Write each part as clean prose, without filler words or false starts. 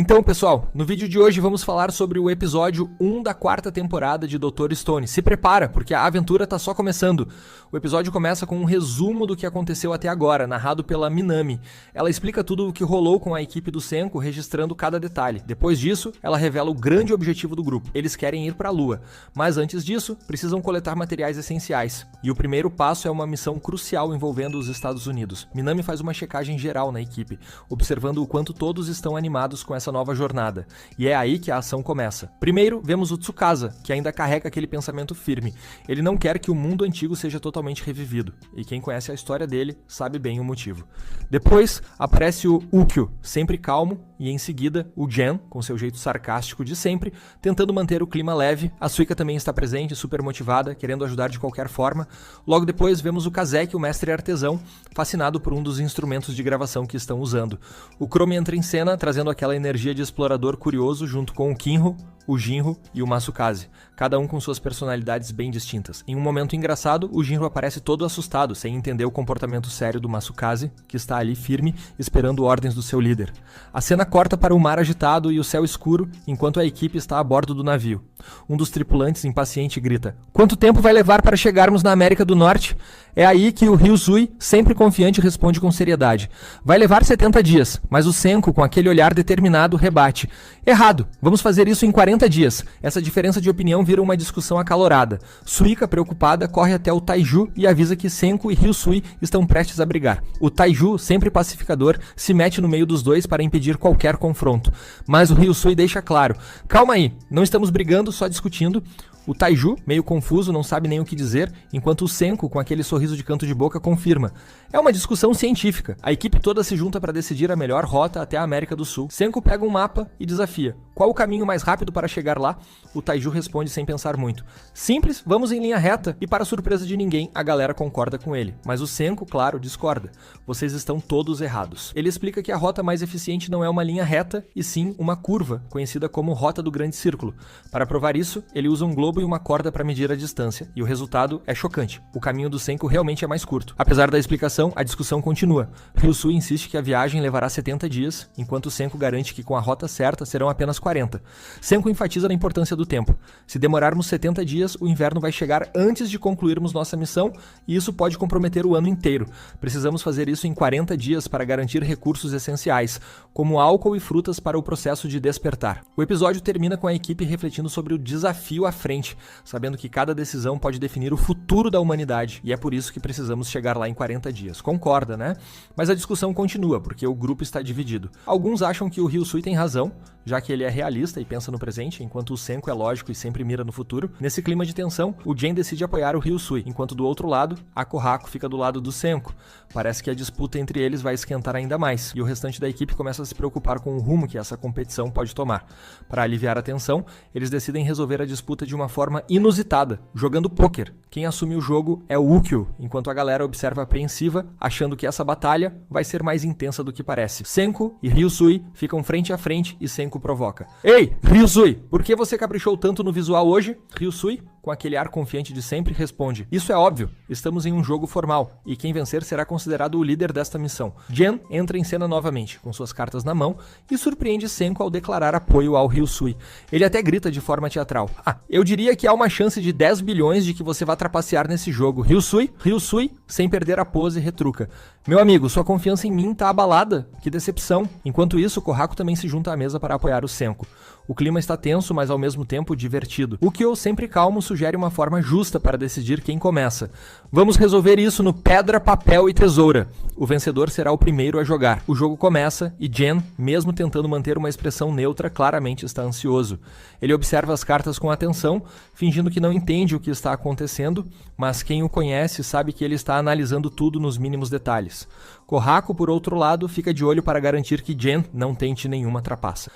Então, pessoal, no vídeo de hoje vamos falar sobre o episódio 1 da 4ª temporada de Dr. Stone. Se prepara, porque a aventura tá só começando. O episódio começa com um resumo do que aconteceu até agora, narrado pela Minami. Ela explica tudo o que rolou com a equipe do Senku, registrando cada detalhe. Depois disso, ela revela o grande objetivo do grupo. Eles querem ir para a Lua, mas antes disso, precisam coletar materiais essenciais. E o primeiro passo é uma missão crucial envolvendo os Estados Unidos. Minami faz uma checagem geral na equipe, observando o quanto todos estão animados com essa nova jornada. E é aí que a ação começa. Primeiro, vemos o Tsukasa, que ainda carrega aquele pensamento firme. Ele não quer que o mundo antigo seja totalmente revivido. E quem conhece a história dele sabe bem o motivo. Depois, aparece o Ukyo, sempre calmo, e em seguida, o Gen, com seu jeito sarcástico de sempre, tentando manter o clima leve. A Suika também está presente, super motivada, querendo ajudar de qualquer forma. Logo depois, vemos o Kazeki, o mestre artesão, fascinado por um dos instrumentos de gravação que estão usando. O Chrome entra em cena, trazendo aquela energia de explorador curioso junto com o Kinho, o Jinro e o Masukaze, cada um com suas personalidades bem distintas. Em um momento engraçado, o Jinro aparece todo assustado, sem entender o comportamento sério do Masukaze, que está ali firme, esperando ordens do seu líder. A cena corta para o mar agitado e o céu escuro, enquanto a equipe está a bordo do navio. Um dos tripulantes, impaciente, grita: "Quanto tempo vai levar para chegarmos na América do Norte?" É aí que o Ryusui, sempre confiante, responde com seriedade: "Vai levar 70 dias, mas o Senku, com aquele olhar determinado, rebate: "Errado, vamos fazer isso em 40 dias. Essa diferença de opinião vira uma discussão acalorada. Suika, preocupada, corre até o Taiju e avisa que Senku e Ryusui estão prestes a brigar. O Taiju, sempre pacificador, se mete no meio dos dois para impedir qualquer confronto. Mas o Ryusui deixa claro: "Calma aí, não estamos brigando, só discutindo." O Taiju, meio confuso, não sabe nem o que dizer, enquanto o Senku, com aquele sorriso de canto de boca, confirma: "É uma discussão científica." A equipe toda se junta para decidir a melhor rota até a América do Sul. Senku pega um mapa e desafia: "Qual o caminho mais rápido para chegar lá?" O Taiju responde sem pensar muito: "Simples, vamos em linha reta." E para surpresa de ninguém, a galera concorda com ele. Mas o Senku, claro, discorda: "Vocês estão todos errados." Ele explica que a rota mais eficiente não é uma linha reta, e sim uma curva, conhecida como Rota do Grande Círculo. Para provar isso, ele usa um globo e uma corda para medir a distância, e o resultado é chocante. O caminho do Senku realmente é mais curto. Apesar da explicação, a discussão continua. Ryusui insiste que a viagem levará 70 dias, enquanto o Senku garante que com a rota certa serão apenas 40. Senku enfatiza na importância do tempo. Se demorarmos 70 dias, o inverno vai chegar antes de concluirmos nossa missão, e isso pode comprometer o ano inteiro. Precisamos fazer isso em 40 dias para garantir recursos essenciais, como álcool e frutas para o processo de despertar. O episódio termina com a equipe refletindo sobre o desafio à frente, sabendo que cada decisão pode definir o futuro da humanidade, e é por isso que precisamos chegar lá em 40 dias. Concorda, né? Mas a discussão continua, porque o grupo está dividido. Alguns acham que o Ryusui tem razão, já que ele é realista e pensa no presente, enquanto o Senku é lógico e sempre mira no futuro. Nesse clima de tensão, o Gen decide apoiar o Ryusui, enquanto do outro lado, a Kohaku fica do lado do Senku. Parece que a disputa entre eles vai esquentar ainda mais, e o restante da equipe começa a se preocupar com o rumo que essa competição pode tomar. Para aliviar a tensão, eles decidem resolver a disputa de uma forma inusitada, jogando pôquer. Quem assume o jogo é o Ukyo, enquanto a galera observa apreensiva, achando que essa batalha vai ser mais intensa do que parece. Senku e Ryusui ficam frente a frente e Senku provoca: "Ei, Ryusui, por que você caprichou tanto no visual hoje?" Ryusui, com aquele ar confiante de sempre, responde: "Isso é óbvio, estamos em um jogo formal, e quem vencer será considerado o líder desta missão." Gen entra em cena novamente, com suas cartas na mão, e surpreende Senku ao declarar apoio ao Ryusui. Ele até grita de forma teatral: "Eu diria que há uma chance de 10 bilhões de que você vá trapacear nesse jogo. Ryusui?" Ryusui, sem perder a pose, retruca: "Meu amigo, sua confiança em mim tá abalada. Que decepção." Enquanto isso, Kohaku também se junta à mesa para apoiar o Senku. O clima está tenso, mas ao mesmo tempo divertido. O Kyo, sempre calmo, sugere uma forma justa para decidir quem começa. "Vamos resolver isso no pedra, papel e tesoura. O vencedor será o primeiro a jogar." O jogo começa e Gen, mesmo tentando manter uma expressão neutra, claramente está ansioso. Ele observa as cartas com atenção, fingindo que não entende o que está acontecendo, mas quem o conhece sabe que ele está analisando tudo nos mínimos detalhes. Kohaku, por outro lado, fica de olho para garantir que Gen não tente nenhuma trapaça.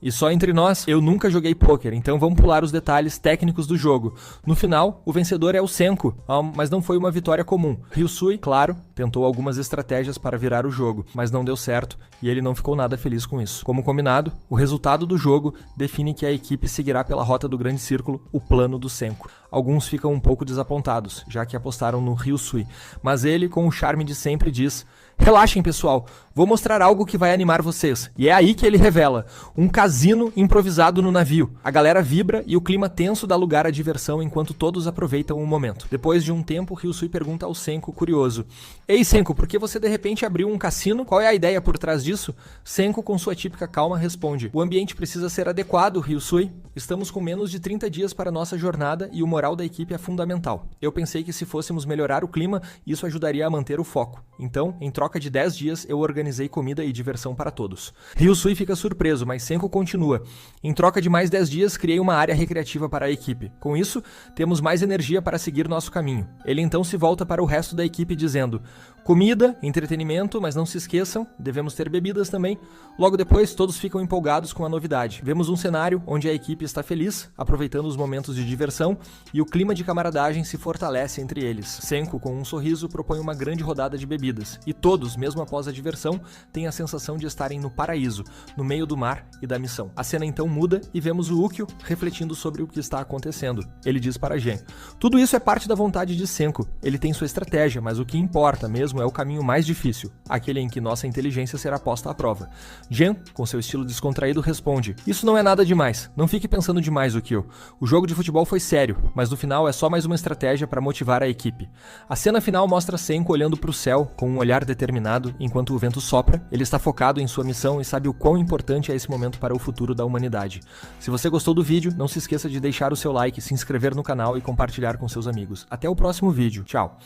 E só entre nós, eu nunca joguei pôquer, então vamos pular os detalhes técnicos do jogo. No final, o vencedor é o Senku, mas não foi uma vitória comum. Ryusui, claro, tentou algumas estratégias para virar o jogo, mas não deu certo e ele não ficou nada feliz com isso. Como combinado, o resultado do jogo define que a equipe seguirá pela Rota do Grande Círculo, o plano do Senku. Alguns ficam um pouco desapontados, já que apostaram no Ryusui, mas ele, com o charme de sempre, diz: Relaxem, pessoal. Vou mostrar algo que vai animar vocês. E é aí que ele revela. Um cassino improvisado no navio. A galera vibra e o clima tenso dá lugar à diversão enquanto todos aproveitam o momento. Depois de um tempo, Ryusui pergunta ao Senko, curioso. Ei, Senko, por que você de repente abriu um cassino? Qual é a ideia por trás disso? Senko, com sua típica calma, responde. O ambiente precisa ser adequado, Ryusui. Estamos com menos de 30 dias para nossa jornada e o moral da equipe é fundamental. Eu pensei que se fôssemos melhorar o clima, isso ajudaria a manter o foco. Então, em troca de 10 dias, eu organizei comida e diversão para todos. Ryusui fica surpreso, mas Senko continua. Em troca de mais 10 dias, criei uma área recreativa para a equipe. Com isso, temos mais energia para seguir nosso caminho. Ele então se volta para o resto da equipe dizendo: comida, entretenimento, mas não se esqueçam, devemos ter bebidas também. Logo depois, todos ficam empolgados com a novidade. Vemos um cenário onde a equipe está feliz, aproveitando os momentos de diversão, e o clima de camaradagem se fortalece entre eles. Senko, com um sorriso, propõe uma grande rodada de bebidas, e todos, mesmo após a diversão, têm a sensação de estarem no paraíso, no meio do mar e da missão. A cena então muda e vemos o Ukyo refletindo sobre o que está acontecendo. Ele diz para Gen: tudo isso é parte da vontade de Senko. Ele tem sua estratégia, mas o que importa mesmo é o caminho mais difícil, aquele em que nossa inteligência será posta à prova. Gen, com seu estilo descontraído, responde: isso não é nada demais. Não fique pensando demais, Ukyo. O jogo de futebol foi sério, mas no final é só mais uma estratégia para motivar a equipe. A cena final mostra Senko olhando para o céu com um olhar determinado enquanto o vento sopra. Ele está focado em sua missão e sabe o quão importante é esse momento para o futuro da humanidade. Se você gostou do vídeo, não se esqueça de deixar o seu like, se inscrever no canal e compartilhar com seus amigos. Até o próximo vídeo. Tchau!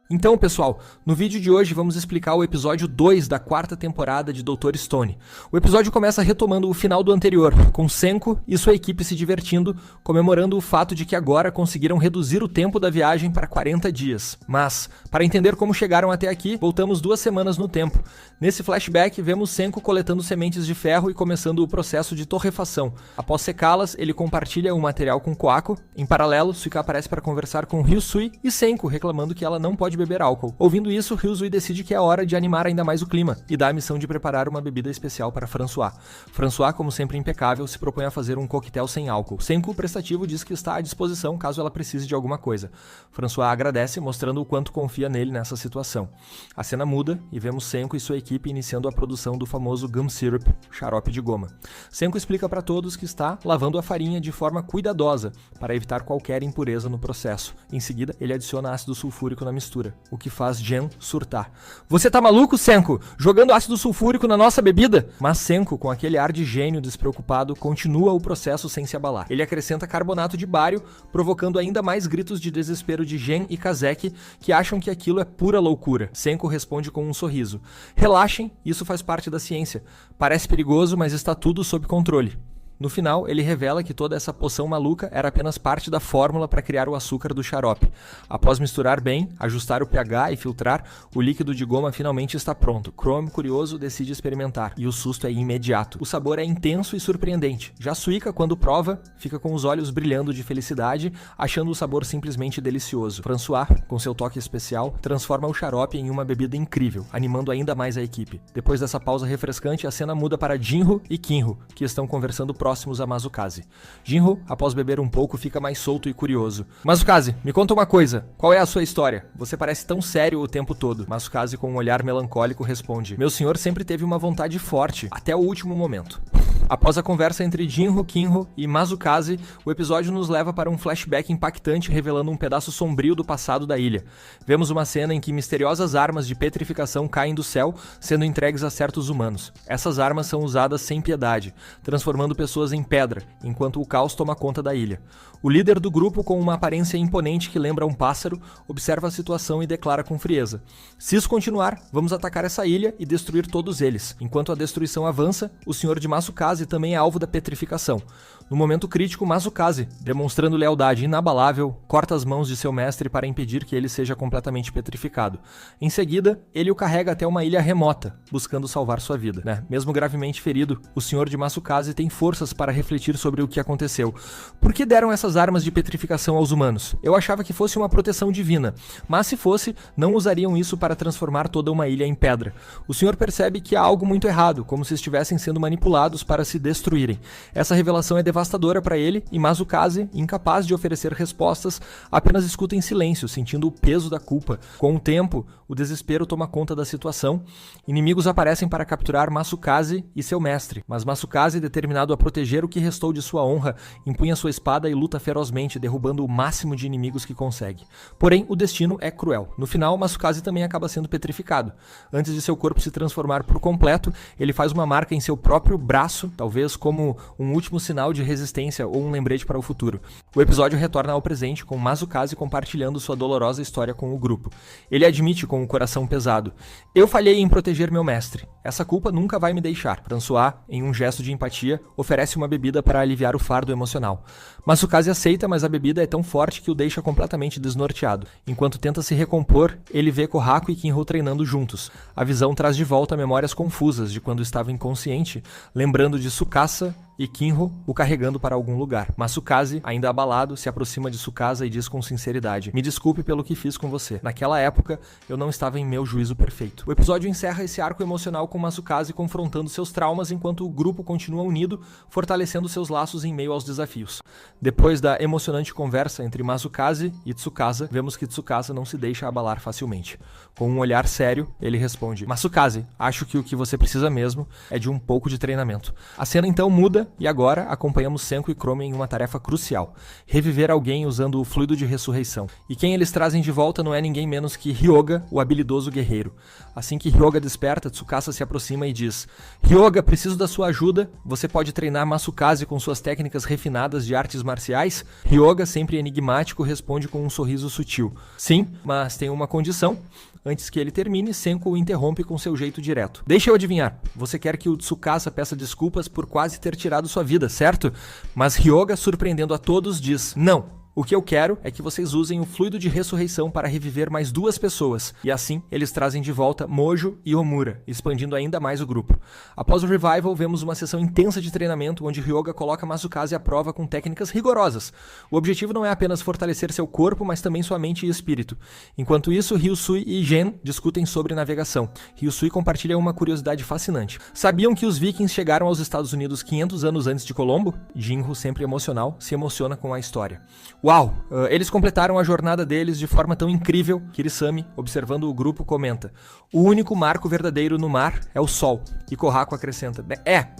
Então, pessoal, no vídeo de hoje vamos explicar o episódio 2 da 4ª temporada de Dr. Stone. O episódio começa retomando o final do anterior, com Senko e sua equipe se divertindo, comemorando o fato de que agora conseguiram reduzir o tempo da viagem para 40 dias. Mas, para entender como chegaram até aqui, voltamos 2 semanas no tempo. Nesse flashback, vemos Senko coletando sementes de ferro e começando o processo de torrefação. Após secá-las, ele compartilha o material com Kwako. Em paralelo, Suika aparece para conversar com Ryusui e Senko, reclamando que ela não pode beber álcool. Ouvindo isso, Ryusui decide que é hora de animar ainda mais o clima e dá a missão de preparar uma bebida especial para François. François, como sempre impecável, se propõe a fazer um coquetel sem álcool. Senko, prestativo, diz que está à disposição caso ela precise de alguma coisa. François agradece, mostrando o quanto confia nele nessa situação. A cena muda e vemos Senko e sua equipe iniciando a produção do famoso gum syrup, xarope de goma. Senko explica para todos que está lavando a farinha de forma cuidadosa para evitar qualquer impureza no processo. Em seguida, ele adiciona ácido sulfúrico na mistura, o que faz Gen surtar. Você tá maluco, Senko? Jogando ácido sulfúrico na nossa bebida? Mas Senko, com aquele ar de gênio despreocupado, continua o processo sem se abalar. Ele acrescenta carbonato de bário, provocando ainda mais gritos de desespero de Gen e Kazeki, que acham que aquilo é pura loucura. Senko responde com um sorriso. Relaxem, isso faz parte da ciência. Parece perigoso, mas está tudo sob controle. No final, ele revela que toda essa poção maluca era apenas parte da fórmula para criar o açúcar do xarope. Após misturar bem, ajustar o pH e filtrar, o líquido de goma finalmente está pronto. Chrome, curioso, decide experimentar, e o susto é imediato. O sabor é intenso e surpreendente. Já Suika, quando prova, fica com os olhos brilhando de felicidade, achando o sabor simplesmente delicioso. François, com seu toque especial, transforma o xarope em uma bebida incrível, animando ainda mais a equipe. Depois dessa pausa refrescante, a cena muda para Jinro e Kinro, que estão conversando próximos a Masukaze. Jinro, após beber um pouco, fica mais solto e curioso. Masukaze, me conta uma coisa. Qual é a sua história? Você parece tão sério o tempo todo. Masukaze, com um olhar melancólico, responde: meu senhor sempre teve uma vontade forte, até o último momento. Após a conversa entre Jinro, Kinro e Masukaze, o episódio nos leva para um flashback impactante revelando um pedaço sombrio do passado da ilha. Vemos uma cena em que misteriosas armas de petrificação caem do céu, sendo entregues a certos humanos. Essas armas são usadas sem piedade, transformando pessoas em pedra, enquanto o caos toma conta da ilha. O líder do grupo, com uma aparência imponente que lembra um pássaro, observa a situação e declara com frieza: se isso continuar, vamos atacar essa ilha e destruir todos eles. Enquanto a destruição avança, o senhor de Masukaze também é alvo da petrificação. No momento crítico, Masukaze, demonstrando lealdade inabalável, corta as mãos de seu mestre para impedir que ele seja completamente petrificado. Em seguida, ele o carrega até uma ilha remota, buscando salvar sua vida. Mesmo gravemente ferido, o senhor de Masukaze tem forças para refletir sobre o que aconteceu. Por que deram essas armas de petrificação aos humanos? Eu achava que fosse uma proteção divina, mas se fosse, não usariam isso para transformar toda uma ilha em pedra. O senhor percebe que há algo muito errado, como se estivessem sendo manipulados para se destruírem. Essa revelação é devastadora para ele e Mazukase, incapaz de oferecer respostas, apenas escuta em silêncio, sentindo o peso da culpa. Com o tempo, o desespero toma conta da situação. Inimigos aparecem para capturar Masukase e seu mestre, mas Masukase, determinado a proteger o que restou de sua honra, empunha sua espada e luta ferozmente, derrubando o máximo de inimigos que consegue. Porém, o destino é cruel. No final, Masukase também acaba sendo petrificado. Antes de seu corpo se transformar por completo, ele faz uma marca em seu próprio braço, talvez como um último sinal de resistência ou um lembrete para o futuro. O episódio retorna ao presente, com Mazukase compartilhando sua dolorosa história com o grupo. Ele admite com o coração pesado: "Eu falhei em proteger meu mestre. Essa culpa nunca vai me deixar." François, em um gesto de empatia, oferece uma bebida para aliviar o fardo emocional. Mazukase aceita, mas a bebida é tão forte que o deixa completamente desnorteado. Enquanto tenta se recompor, ele vê Kohaku e Kinho treinando juntos. A visão traz de volta memórias confusas de quando estava inconsciente, lembrando de Tsukasa e Kinho o carregando para algum lugar. Masukase, ainda abalado, se aproxima de Tsukasa e diz com sinceridade: "Me desculpe pelo que fiz com você. Naquela época, eu não estava em meu juízo perfeito." O episódio encerra esse arco emocional com Masukase confrontando seus traumas enquanto o grupo continua unido, fortalecendo seus laços em meio aos desafios. Depois da emocionante conversa entre Masukase e Tsukasa, vemos que Tsukasa não se deixa abalar facilmente. Com um olhar sério, ele responde: "Masukase, acho que o que você precisa mesmo é de um pouco de treinamento." A cena então muda e agora acompanhamos Senku e Chrome em uma tarefa crucial: reviver alguém usando o fluido de ressurreição. E quem eles trazem de volta não é ninguém menos que Ryoga, o habilidoso guerreiro. Assim que Ryoga desperta, Tsukasa se aproxima e diz: "Ryoga, preciso da sua ajuda. Você pode treinar Masukase com suas técnicas refinadas de artes marciais?" Ryoga, sempre enigmático, responde com um sorriso sutil: "Sim, mas tem uma condição." Antes que ele termine, Senku o interrompe com seu jeito direto: "Deixa eu adivinhar, você quer que o Tsukasa peça desculpas por quase ter tirado sua vida, certo?" Mas Ryoga, surpreendendo a todos, diz: "Não. O que eu quero é que vocês usem o fluido de ressurreição para reviver mais 2 pessoas." E assim, eles trazem de volta Mojo e Omura, expandindo ainda mais o grupo. Após o revival, vemos uma sessão intensa de treinamento, onde Ryoga coloca Masukase à prova com técnicas rigorosas. O objetivo não é apenas fortalecer seu corpo, mas também sua mente e espírito. Enquanto isso, Ryusui e Gen discutem sobre navegação. Ryusui compartilha uma curiosidade fascinante: "Sabiam que os vikings chegaram aos Estados Unidos 500 anos antes de Colombo?" Jinro, sempre emocional, se emociona com a história. "Uau! Eles completaram a jornada deles de forma tão incrível." Kirisami, observando o grupo, comenta: "O único marco verdadeiro no mar é o sol." E Kohaku acrescenta: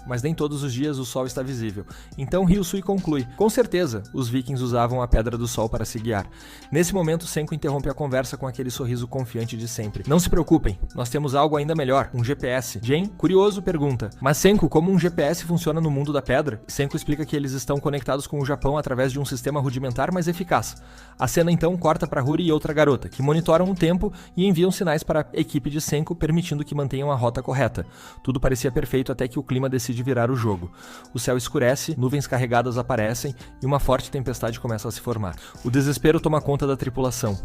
mas nem todos os dias o sol está visível." Então Ryusui conclui: "Com certeza, os vikings usavam a Pedra do Sol para se guiar." Nesse momento, Senku interrompe a conversa com aquele sorriso confiante de sempre: "Não se preocupem, nós temos algo ainda melhor, um GPS." Gen, curioso, pergunta: "Mas Senku, como um GPS funciona no mundo da pedra?" Senku explica que eles estão conectados com o Japão através de um sistema rudimentar, mas eficaz. A cena então corta para Huri e outra garota, que monitoram o tempo e enviam sinais para a equipe de Senku, permitindo que mantenham a rota correta. Tudo parecia perfeito até que o clima decide virar o jogo. O céu escurece, nuvens carregadas aparecem e uma forte tempestade começa a se formar. O desespero toma conta da tripulação.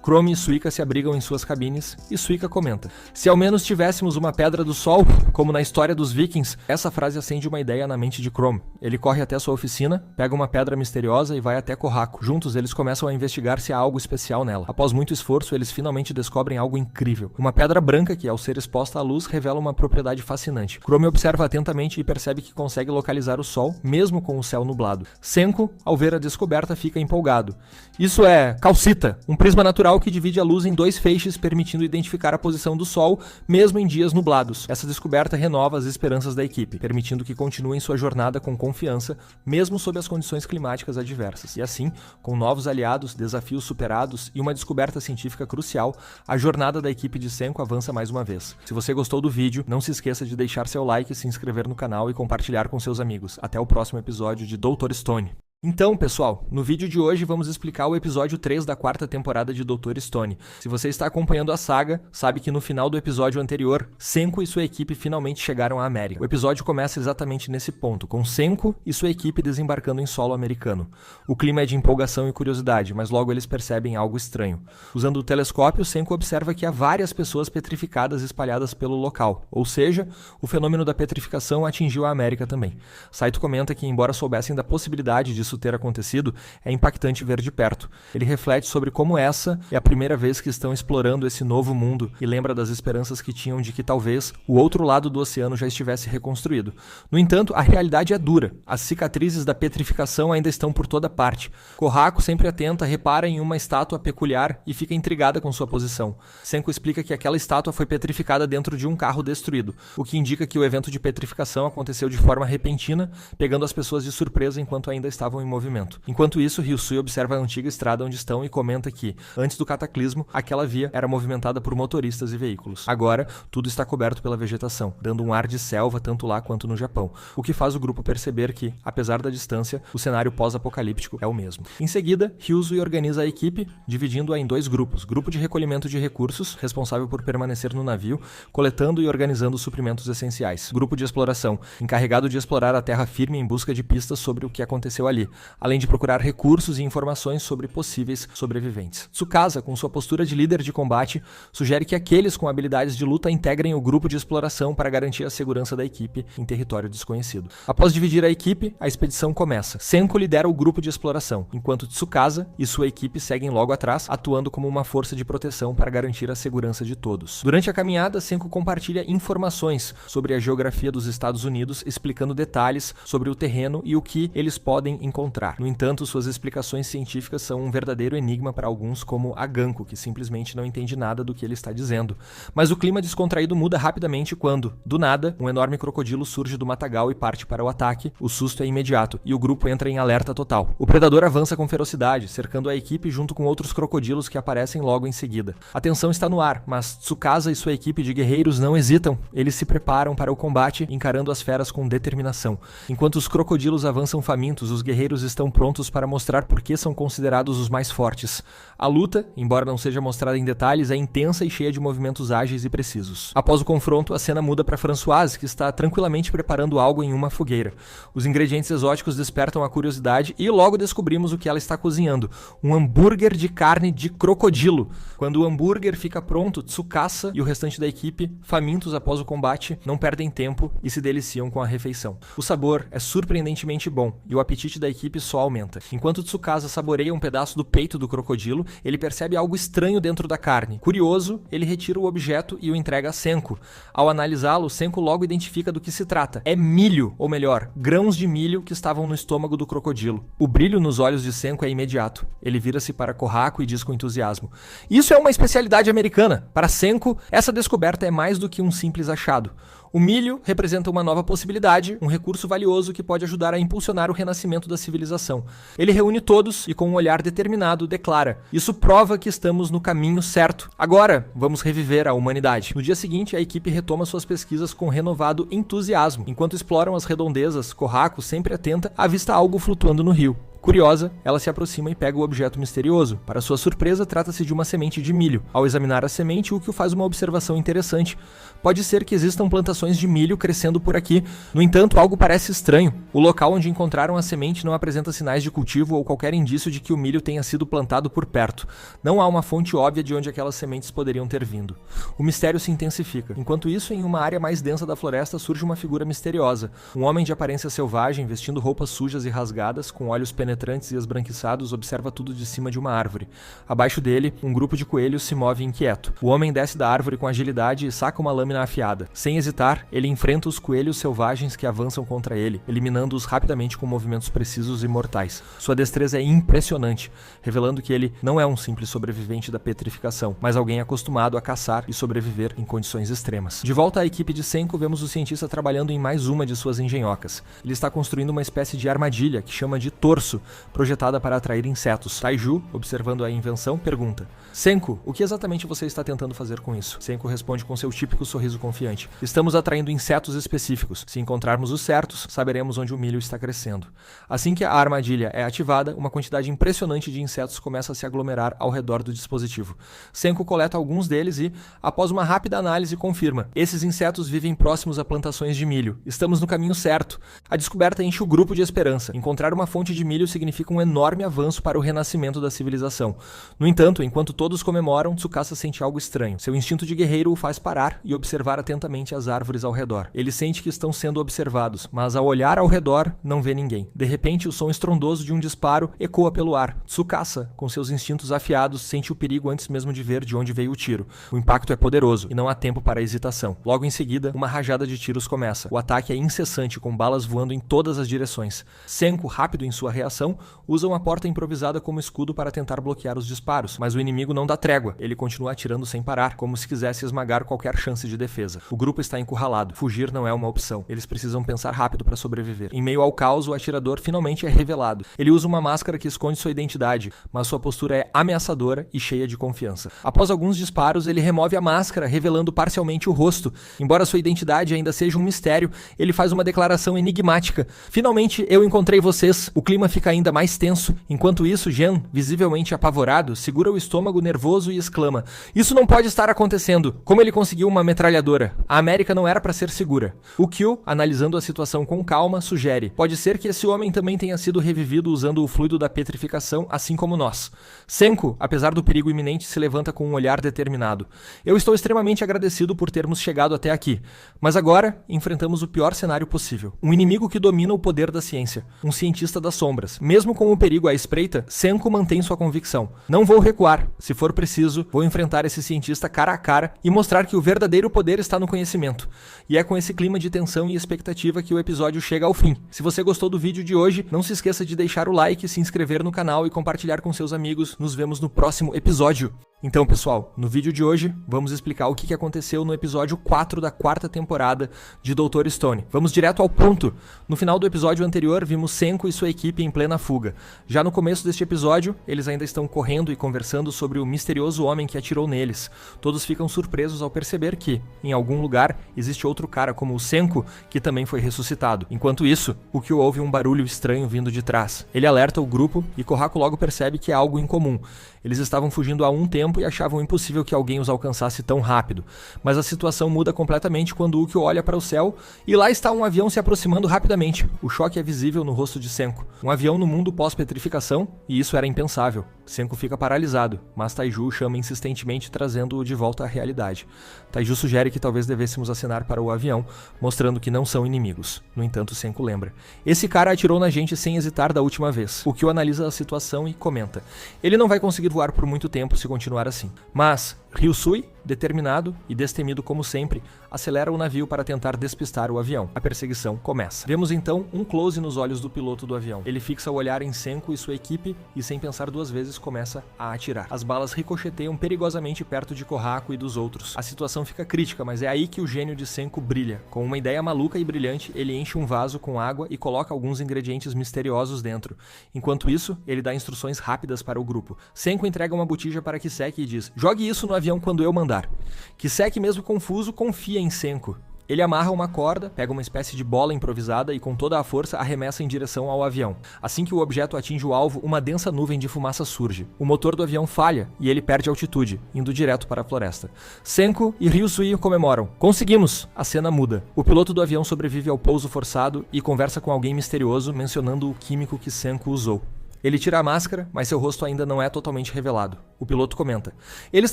Chrome e Suika se abrigam em suas cabines e Suika comenta: "Se ao menos tivéssemos uma Pedra do Sol, como na história dos vikings." Essa frase acende uma ideia na mente de Chrome. Ele corre até sua oficina, pega uma pedra misteriosa e vai até Kohaku. Juntos, eles começam a investigar se há algo especial nela. Após muito esforço, eles finalmente descobrem algo incrível: uma pedra branca que, ao ser exposta à luz, revela uma propriedade fascinante. Chrome observa atentamente e percebe que consegue localizar o Sol, mesmo com o céu nublado. Senku, ao ver a descoberta, fica empolgado: "Isso é calcita, um prisma natural que divide a luz em 2 feixes, permitindo identificar a posição do Sol, mesmo em dias nublados." Essa descoberta renova as esperanças da equipe, permitindo que continuem sua jornada com confiança, mesmo sob as condições climáticas adversas. E assim, com novos aliados, desafios superados e uma descoberta científica crucial, a jornada da equipe de Senku avança mais uma vez. Se você gostou do vídeo, não se esqueça de deixar seu like, se inscrever no canal e compartilhar com seus amigos. Até o próximo episódio de Dr. Stone. Então, pessoal, no vídeo de hoje vamos explicar o episódio 3 da 4ª temporada de Dr. Stone. Se você está acompanhando a saga, sabe que no final do episódio anterior, Senku e sua equipe finalmente chegaram à América. O episódio começa exatamente nesse ponto, com Senku e sua equipe desembarcando em solo americano. O clima é de empolgação e curiosidade, mas logo eles percebem algo estranho. Usando o telescópio, Senku observa que há várias pessoas petrificadas espalhadas pelo local, ou seja, o fenômeno da petrificação atingiu a América também. Saito comenta que, embora soubessem da possibilidade disso isso ter acontecido, é impactante ver de perto. Ele reflete sobre como essa é a primeira vez que estão explorando esse novo mundo e lembra das esperanças que tinham de que talvez o outro lado do oceano já estivesse reconstruído. No entanto, a realidade é dura. As cicatrizes da petrificação ainda estão por toda parte. Corraco, sempre atenta, repara em uma estátua peculiar e fica intrigada com sua posição. Senko explica que aquela estátua foi petrificada dentro de um carro destruído, o que indica que o evento de petrificação aconteceu de forma repentina, pegando as pessoas de surpresa enquanto ainda estavam em movimento. Enquanto isso, Ryusui observa a antiga estrada onde estão e comenta que, antes do cataclismo, aquela via era movimentada por motoristas e veículos. Agora, tudo está coberto pela vegetação, dando um ar de selva tanto lá quanto no Japão, o que faz o grupo perceber que, apesar da distância, o cenário pós-apocalíptico é o mesmo. Em seguida, Ryusui organiza a equipe, dividindo-a em dois grupos. Grupo de recolhimento de recursos, responsável por permanecer no navio, coletando e organizando os suprimentos essenciais. Grupo de exploração, encarregado de explorar a terra firme em busca de pistas sobre o que aconteceu ali, além de procurar recursos e informações sobre possíveis sobreviventes. Tsukasa, com sua postura de líder de combate, sugere que aqueles com habilidades de luta integrem o grupo de exploração para garantir a segurança da equipe em território desconhecido. Após dividir a equipe, a expedição começa. Senko lidera o grupo de exploração, enquanto Tsukasa e sua equipe seguem logo atrás, atuando como uma força de proteção para garantir a segurança de todos. Durante a caminhada, Senko compartilha informações sobre a geografia dos Estados Unidos, explicando detalhes sobre o terreno e o que eles podem encontrar. No entanto, suas explicações científicas são um verdadeiro enigma para alguns, como a Ganko, que simplesmente não entende nada do que ele está dizendo. Mas o clima descontraído muda rapidamente quando, do nada, um enorme crocodilo surge do matagal e parte para o ataque. O susto é imediato e o grupo entra em alerta total. O predador avança com ferocidade, cercando a equipe junto com outros crocodilos que aparecem logo em seguida. A tensão está no ar, mas Tsukasa e sua equipe de guerreiros não hesitam. Eles se preparam para o combate, encarando as feras com determinação. Enquanto os crocodilos avançam famintos, os guerreiros estão prontos para mostrar por que são considerados os mais fortes. A luta, embora não seja mostrada em detalhes, é intensa e cheia de movimentos ágeis e precisos. Após o confronto, a cena muda para Françoise, que está tranquilamente preparando algo em uma fogueira. Os ingredientes exóticos despertam a curiosidade e logo descobrimos o que ela está cozinhando: um hambúrguer de carne de crocodilo. Quando o hambúrguer fica pronto, Tsukasa e o restante da equipe, famintos após o combate, não perdem tempo e se deliciam com a refeição. O sabor é surpreendentemente bom e o apetite da equipe só aumenta. Enquanto Tsukasa saboreia um pedaço do peito do crocodilo, ele percebe algo estranho dentro da carne. Curioso, ele retira o objeto e o entrega a Senko. Ao analisá-lo, Senko logo identifica do que se trata. É milho, ou melhor, grãos de milho que estavam no estômago do crocodilo. O brilho nos olhos de Senko é imediato. Ele vira-se para Corraco e diz com entusiasmo: "Isso é uma especialidade americana. Para Senko, essa descoberta é mais do que um simples achado. O milho representa uma nova possibilidade, um recurso valioso que pode ajudar a impulsionar o renascimento da civilização." Ele reúne todos e, com um olhar determinado, declara: "Isso prova que estamos no caminho certo. Agora, vamos reviver a humanidade." No dia seguinte, a equipe retoma suas pesquisas com renovado entusiasmo. Enquanto exploram as redondezas, Corraco, sempre atenta, avista algo flutuando no rio. Curiosa, ela se aproxima e pega o objeto misterioso. Para sua surpresa, trata-se de uma semente de milho. Ao examinar a semente, o que faz uma observação interessante. Pode ser que existam plantações de milho crescendo por aqui. No entanto, algo parece estranho. O local onde encontraram a semente não apresenta sinais de cultivo ou qualquer indício de que o milho tenha sido plantado por perto. Não há uma fonte óbvia de onde aquelas sementes poderiam ter vindo. O mistério se intensifica. Enquanto isso, em uma área mais densa da floresta, surge uma figura misteriosa. Um homem de aparência selvagem, vestindo roupas sujas e rasgadas, com olhos penetrantes e esbranquiçados, observa tudo de cima de uma árvore. Abaixo dele, um grupo de coelhos se move inquieto. O homem desce da árvore com agilidade e saca uma lâmina afiada. Sem hesitar, ele enfrenta os coelhos selvagens que avançam contra ele, eliminando-os rapidamente com movimentos precisos e mortais. Sua destreza é impressionante, revelando que ele não é um simples sobrevivente da petrificação, mas alguém acostumado a caçar e sobreviver em condições extremas. De volta à equipe de Senko, vemos o cientista trabalhando em mais uma de suas engenhocas. Ele está construindo uma espécie de armadilha que chama de torso, projetada para atrair insetos. Taiju, observando a invenção, pergunta: "Senko, o que exatamente você está tentando fazer com isso?" Senko responde com seu típico sorriso confiante: "Estamos atraindo insetos específicos. Se encontrarmos os certos, saberemos onde o milho está crescendo." Assim que a armadilha é ativada, uma quantidade impressionante de insetos começa a se aglomerar ao redor do dispositivo. Senko coleta alguns deles e, após uma rápida análise, confirma: esses insetos vivem próximos a plantações de milho. Estamos no caminho certo. A descoberta enche o grupo de esperança. Encontrar uma fonte de milho significa um enorme avanço para o renascimento da civilização. No entanto, enquanto todos comemoram, Tsukasa sente algo estranho. Seu instinto de guerreiro o faz parar e observar atentamente as árvores ao redor. Ele sente que estão sendo observados, mas ao olhar ao redor, não vê ninguém. De repente, o som estrondoso de um disparo ecoa pelo ar. Tsukasa, com seus instintos afiados, sente o perigo antes mesmo de ver de onde veio o tiro. O impacto é poderoso e não há tempo para hesitação. Logo em seguida, uma rajada de tiros começa. O ataque é incessante, com balas voando em todas as direções. Senko, rápido em sua reação, usa uma porta improvisada como escudo para tentar bloquear os disparos, mas o inimigo não dá trégua. Ele continua atirando sem parar, como se quisesse esmagar qualquer chance de defesa. O grupo está encurralado. Fugir não é uma opção. Eles precisam pensar rápido para sobreviver. Em meio ao caos, o atirador finalmente é revelado. Ele usa uma máscara que esconde sua identidade, mas sua postura é ameaçadora e cheia de confiança. Após alguns disparos, ele remove a máscara, revelando parcialmente o rosto. Embora sua identidade ainda seja um mistério, ele faz uma declaração enigmática. Finalmente, eu encontrei vocês. O clima fica ainda mais tenso. Enquanto isso, Gen, visivelmente apavorado, segura o estômago nervoso e exclama: "Isso não pode estar acontecendo. Como ele conseguiu uma metralhadora? A América não era para ser segura." O Kyo, analisando a situação com calma, sugere: "Pode ser que esse homem também tenha sido revivido usando o fluido da petrificação, assim como nós." Senko, apesar do perigo iminente, se levanta com um olhar determinado. "Eu estou extremamente agradecido por termos chegado até aqui. Mas agora, enfrentamos o pior cenário possível. Um inimigo que domina o poder da ciência. Um cientista das sombras. Mesmo com o perigo à espreita, Senko mantém sua convicção. Não vou recuar. Se for preciso, vou enfrentar esse cientista cara a cara e mostrar que o verdadeiro poder está no conhecimento." E é com esse clima de tensão e expectativa que o episódio chega ao fim. Se você gostou do vídeo de hoje, não se esqueça de deixar o like, se inscrever no canal e compartilhar com seus amigos. Nos vemos no próximo episódio. Então, pessoal, no vídeo de hoje, vamos explicar o que aconteceu no episódio 4 da quarta temporada de Dr. Stone. Vamos direto ao ponto. No final do episódio anterior, vimos Senko e sua equipe em plena fuga. Já no começo deste episódio, eles ainda estão correndo e conversando sobre o misterioso homem que atirou neles. Todos ficam surpresos ao perceber que, em algum lugar, existe outro cara como o Senko, que também foi ressuscitado. Enquanto isso, o Kyo ouve um barulho estranho vindo de trás. Ele alerta o grupo e Kohaku logo percebe que é algo incomum. Eles estavam fugindo há um tempo e achavam impossível que alguém os alcançasse tão rápido. Mas a situação muda completamente quando Ukyo olha para o céu e lá está um avião se aproximando rapidamente. O choque é visível no rosto de Senko. Um avião no mundo pós-petrificação, e isso era impensável. Senko fica paralisado, mas Taiju o chama insistentemente, trazendo-o de volta à realidade. Taiju sugere que talvez devêssemos acenar para o avião, mostrando que não são inimigos. No entanto, Senko lembra: "Esse cara atirou na gente sem hesitar da última vez." O Kyo analisa a situação e comenta: "Ele não vai conseguir voar por muito tempo se continuar assim." Mas Ryusui, determinado e destemido como sempre, acelera o navio para tentar despistar o avião. A perseguição começa. Vemos então um close nos olhos do piloto do avião. Ele fixa o olhar em Senko e sua equipe e, sem pensar duas vezes, começa a atirar. As balas ricocheteiam perigosamente perto de Kohaku e dos outros. A situação fica crítica, mas é aí que o gênio de Senko brilha. Com uma ideia maluca e brilhante, ele enche um vaso com água e coloca alguns ingredientes misteriosos dentro. Enquanto isso, ele dá instruções rápidas para o grupo. Senko entrega uma botija para Kiseki e diz: "Jogue isso no avião quando eu mandar." Kiseki, mesmo confuso, confia em Senko. Ele amarra uma corda, pega uma espécie de bola improvisada e com toda a força arremessa em direção ao avião. Assim que o objeto atinge o alvo, uma densa nuvem de fumaça surge. O motor do avião falha e ele perde altitude, indo direto para a floresta. Senko e Ryusui comemoram. "Conseguimos!" A cena muda. O piloto do avião sobrevive ao pouso forçado e conversa com alguém misterioso, mencionando o químico que Senko usou. Ele tira a máscara, mas seu rosto ainda não é totalmente revelado. O piloto comenta: "Eles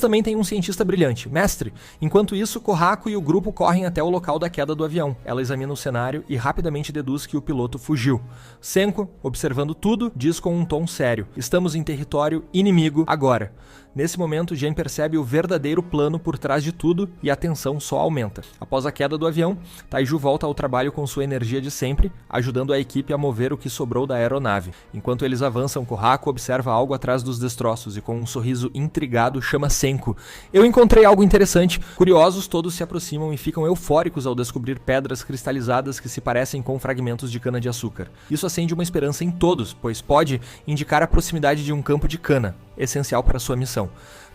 também têm um cientista brilhante, mestre." Enquanto isso, Kohaku e o grupo correm até o local da queda do avião. Ela examina o cenário e rapidamente deduz que o piloto fugiu. Senko, observando tudo, diz com um tom sério: "Estamos em território inimigo agora." Nesse momento, Gen percebe o verdadeiro plano por trás de tudo e a tensão só aumenta. Após a queda do avião, Taiju volta ao trabalho com sua energia de sempre, ajudando a equipe a mover o que sobrou da aeronave. Enquanto eles avançam, Kohaku observa algo atrás dos destroços e com um sorriso intrigado chama Senko: "Eu encontrei algo interessante." Curiosos, todos se aproximam e ficam eufóricos ao descobrir pedras cristalizadas que se parecem com fragmentos de cana-de-açúcar. Isso acende uma esperança em todos, pois pode indicar a proximidade de um campo de cana, essencial para sua missão.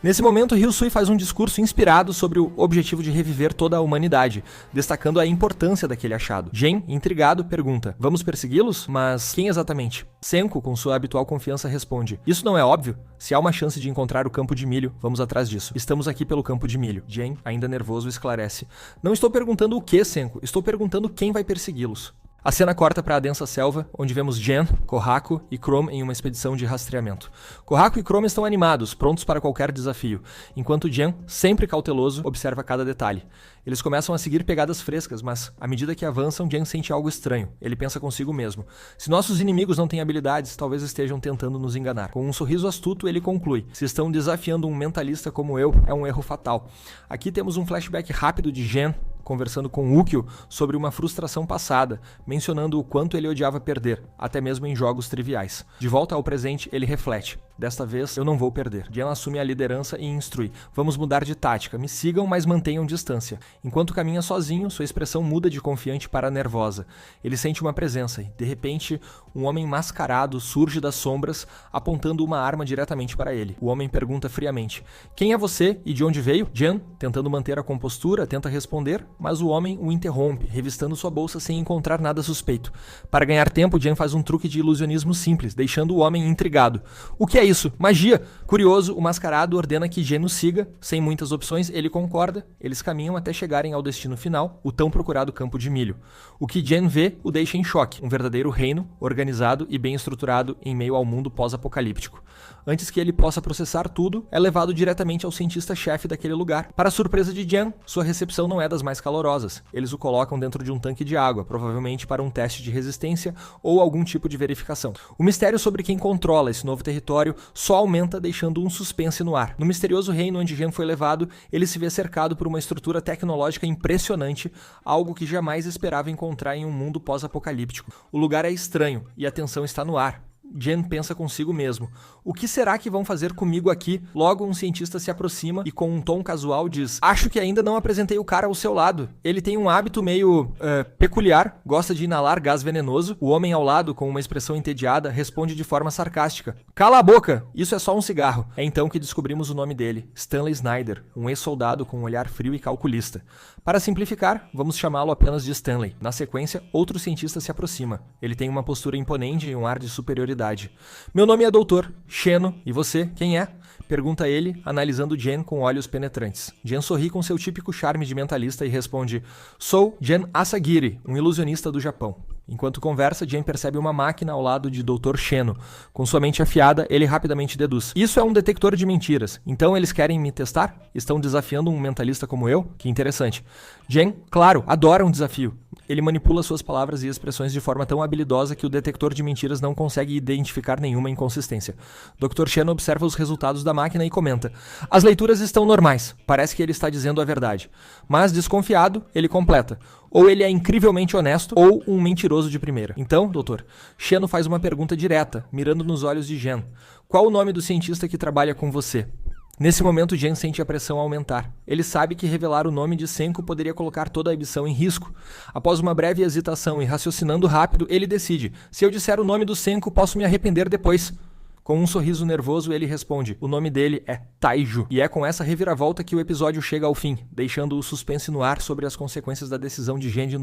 Nesse momento, Ryusui faz um discurso inspirado sobre o objetivo de reviver toda a humanidade, destacando a importância daquele achado. Gen, intrigado, pergunta: "Vamos persegui-los? Mas quem exatamente?" Senko, com sua habitual confiança, responde: "Isso não é óbvio? Se há uma chance de encontrar o campo de milho, vamos atrás disso. Estamos aqui pelo campo de milho." Gen, ainda nervoso, esclarece: "Não estou perguntando o que, Senko. Estou perguntando quem vai persegui-los." A cena corta para a densa selva, onde vemos Jen, Kohaku e Chrome em uma expedição de rastreamento. Kohaku e Chrome estão animados, prontos para qualquer desafio, enquanto Jen, sempre cauteloso, observa cada detalhe. Eles começam a seguir pegadas frescas, mas, à medida que avançam, Jen sente algo estranho. Ele pensa consigo mesmo. Se nossos inimigos não têm habilidades, talvez estejam tentando nos enganar. Com um sorriso astuto, ele conclui. Se estão desafiando um mentalista como eu, é um erro fatal. Aqui temos um flashback rápido de Jen conversando com Ukyo sobre uma frustração passada, mencionando o quanto ele odiava perder, até mesmo em jogos triviais. De volta ao presente, ele reflete. Desta vez, eu não vou perder. Jen assume a liderança e instrui. Vamos mudar de tática. Me sigam, mas mantenham distância. Enquanto caminha sozinho, sua expressão muda de confiante para nervosa. Ele sente uma presença e, de repente, um homem mascarado surge das sombras, apontando uma arma diretamente para ele. O homem pergunta friamente: "Quem é você e de onde veio?" Jen, tentando manter a compostura, tenta responder, mas o homem o interrompe, revistando sua bolsa sem encontrar nada suspeito. Para ganhar tempo, Jen faz um truque de ilusionismo simples, deixando o homem intrigado. "O que é isso? Magia!" Curioso, o mascarado ordena que Jen o siga. Sem muitas opções, ele concorda. Eles caminham até chegarem ao destino final, o tão procurado campo de milho. O que Jen vê o deixa em choque. Um verdadeiro reino, organizado e bem estruturado em meio ao mundo pós-apocalíptico. Antes que ele possa processar tudo, é levado diretamente ao cientista-chefe daquele lugar. Para a surpresa de Jen, sua recepção não é das mais calorosas. Eles o colocam dentro de um tanque de água, provavelmente para um teste de resistência ou algum tipo de verificação. O mistério sobre quem controla esse novo território só aumenta, deixando um suspense no ar. No misterioso reino onde Jen foi levado, ele se vê cercado por uma estrutura tecnológica impressionante, algo que jamais esperava encontrar em um mundo pós-apocalíptico. O lugar é estranho e a tensão está no ar. Jen pensa consigo mesmo. O que será que vão fazer comigo aqui? Logo, um cientista se aproxima e com um tom casual diz: "Acho que ainda não apresentei o cara ao seu lado. Ele tem um hábito meio peculiar, gosta de inalar gás venenoso." O homem ao lado, com uma expressão entediada, responde de forma sarcástica: "Cala a boca, isso é só um cigarro." É então que descobrimos o nome dele, Stanley Snyder, um ex-soldado com um olhar frio e calculista. Para simplificar, vamos chamá-lo apenas de Stanley. Na sequência, outro cientista se aproxima. Ele tem uma postura imponente e um ar de superioridade. "Meu nome é Dr. Sheno, e você, quem é?" Pergunta ele, analisando Jen com olhos penetrantes. Jen sorri com seu típico charme de mentalista e responde: "Sou Jen Asagiri, um ilusionista do Japão." Enquanto conversa, Jen percebe uma máquina ao lado de Dr. Sheno. Com sua mente afiada, ele rapidamente deduz: "Isso é um detector de mentiras. Então eles querem me testar? Estão desafiando um mentalista como eu? Que interessante." Jen, claro, adora um desafio. Ele manipula suas palavras e expressões de forma tão habilidosa que o detector de mentiras não consegue identificar nenhuma inconsistência. Dr. Sheno observa os resultados da máquina e comenta: "As leituras estão normais. Parece que ele está dizendo a verdade." Mas, desconfiado, ele completa: "Ou ele é incrivelmente honesto, ou um mentiroso de primeira." Então, doutor, Sheno faz uma pergunta direta, mirando nos olhos de Jen: "Qual o nome do cientista que trabalha com você?" Nesse momento, Jen sente a pressão aumentar. Ele sabe que revelar o nome de Senko poderia colocar toda a missão em risco. Após uma breve hesitação e raciocinando rápido, ele decide: "Se eu disser o nome do Senko, posso me arrepender depois." Com um sorriso nervoso, ele responde: "O nome dele é Taiju." E é com essa reviravolta que o episódio chega ao fim, deixando o suspense no ar sobre as consequências da decisão de Jen de